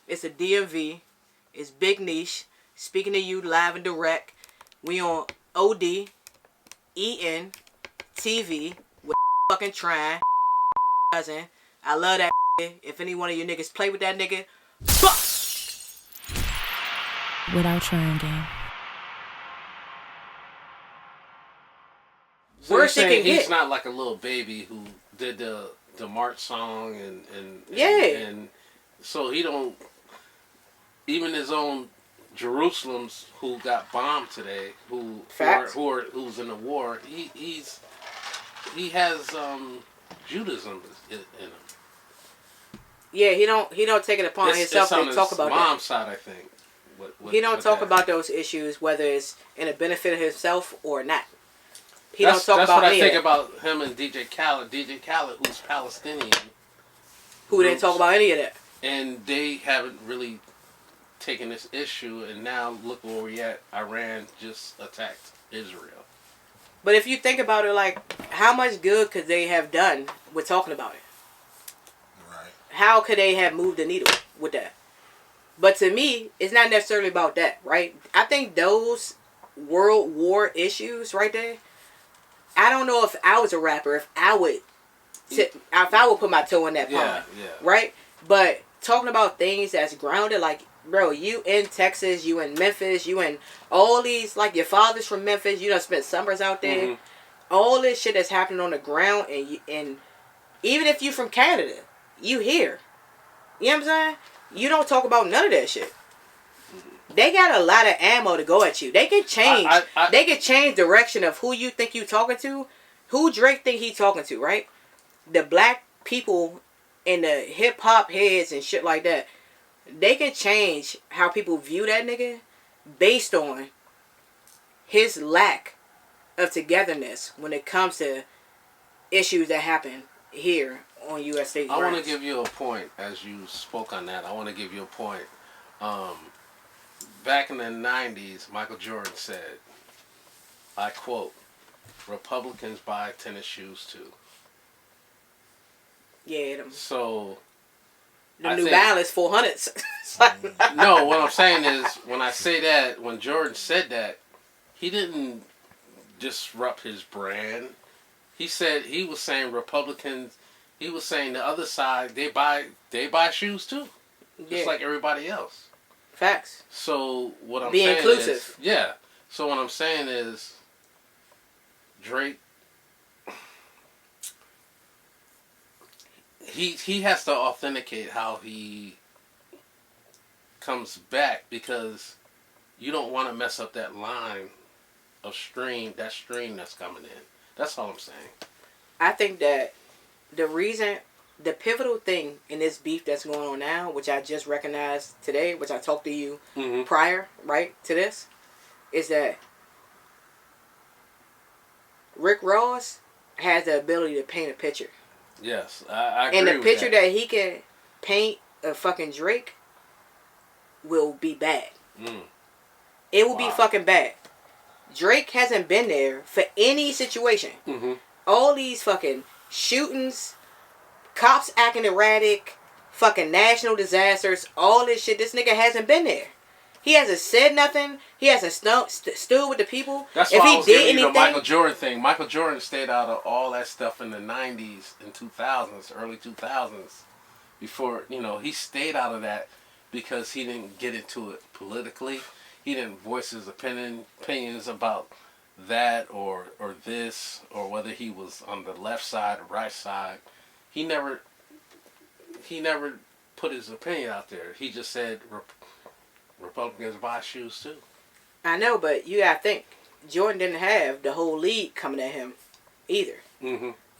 It's a DMV. It's Big Neesh. Speaking to you live and direct. We on OD, EN, TV with fucking trying cousin. I love that. If any one of you niggas play with that nigga, fuck. Without Trying game. So Worst it can he's get. not like a little baby who did the March song and so he don't, even his own Jerusalems who got bombed today, who's in the war, he has Judaism in him. Yeah, he don't take it upon himself to talk about that. Mom's side, I think. He don't talk about those issues, whether it's in the benefit of himself or not. That's what I think about him and DJ Khaled. DJ Khaled, who's Palestinian, who didn't talk about any of that, and they haven't really taken this issue. And now look where we're at. Iran just attacked Israel. But if you think about it, like, how much good could they have done with talking about it? Right. How could they have moved the needle with that? But to me, it's not necessarily about that, right? I think those world war issues right there, I don't know if I was a rapper, if I would put my toe in that pond, right? But talking about things that's grounded, like, bro, you in Texas, you in Memphis, you in all these, like, your father's from Memphis, you done spent summers out there, all this shit that's happening on the ground, and even if you from Canada, you here, you know what I'm saying? You don't talk about none of that shit. They got a lot of ammo to go at you. They can change. They can change direction of who you think you talking to, who Drake think he talking to, right? The black people and the hip hop heads and shit like that. They can change how people view that nigga based on his lack of togetherness when it comes to issues that happen here on U.S. state grounds. I want to give you a point as you spoke on that. I want to give you a point. Back in the 90s, Michael Jordan said, I quote, "Republicans buy tennis shoes too." Yeah. So the New Balance 400s. No, what I'm saying is, when I say that, when Jordan said that, he didn't disrupt his brand. He was saying Republicans. He was saying the other side, they buy shoes too, just like everybody else. Facts. So what I'm saying is, inclusive. So what I'm saying is, Drake, he has to authenticate how he comes back, because you don't want to mess up that line of stream that's coming in. That's all I'm saying. I think that the pivotal thing in this beef that's going on now, which I just recognized today, which I talked to you prior, right, to this, is that Rick Ross has the ability to paint a picture. Yes, I agree. And the with picture that he can paint of fucking Drake will be bad. It will be fucking bad. Drake hasn't been there for any situation. All these fucking shootings, cops acting erratic, fucking national disasters, all this shit, this nigga hasn't been there. He hasn't said nothing. He hasn't stood with the people. That's why I was giving you the Michael Jordan thing. Michael Jordan stayed out of all that stuff in the 90s and 2000s, early 2000s. Before, he stayed out of that because he didn't get into it politically. He didn't voice his opinions about that or this, or whether he was on the left side or right side. He never put his opinion out there. He just said Republicans buy shoes too. I know, but you gotta think, Jordan didn't have the whole league coming at him either.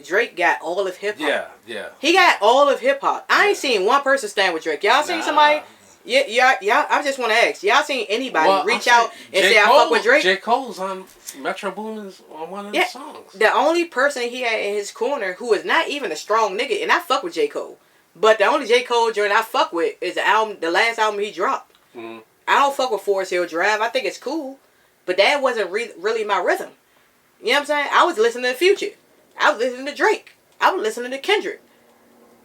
Drake got all of hip hop. Yeah. He got all of hip hop. I ain't seen one person stand with Drake. Y'all seen somebody? Yeah. I just want to ask. Y'all seen anybody reach out and say I fuck with Drake? J. Cole's on Metro Boomin's on one of the songs. The only person he had in his corner who is not even a strong nigga, and I fuck with J. Cole, but the only J. Cole joint I fuck with is the last album he dropped. I don't fuck with Forest Hill Drive. I think it's cool, but that wasn't really my rhythm. You know what I'm saying? I was listening to Future. I was listening to Drake. I was listening to Kendrick.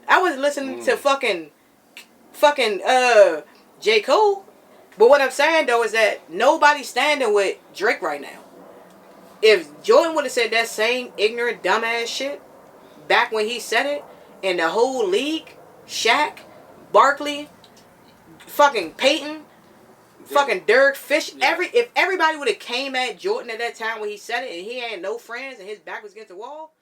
I was listening to fucking fucking J. Cole. But what I'm saying though is that nobody's standing with Drake right now. If Jordan would have said that same ignorant dumbass shit back when he said it, and the whole league, Shaq, Barkley, fucking Peyton, fucking Derek Fish, if everybody would have came at Jordan at that time when he said it and he had no friends and his back was against the wall,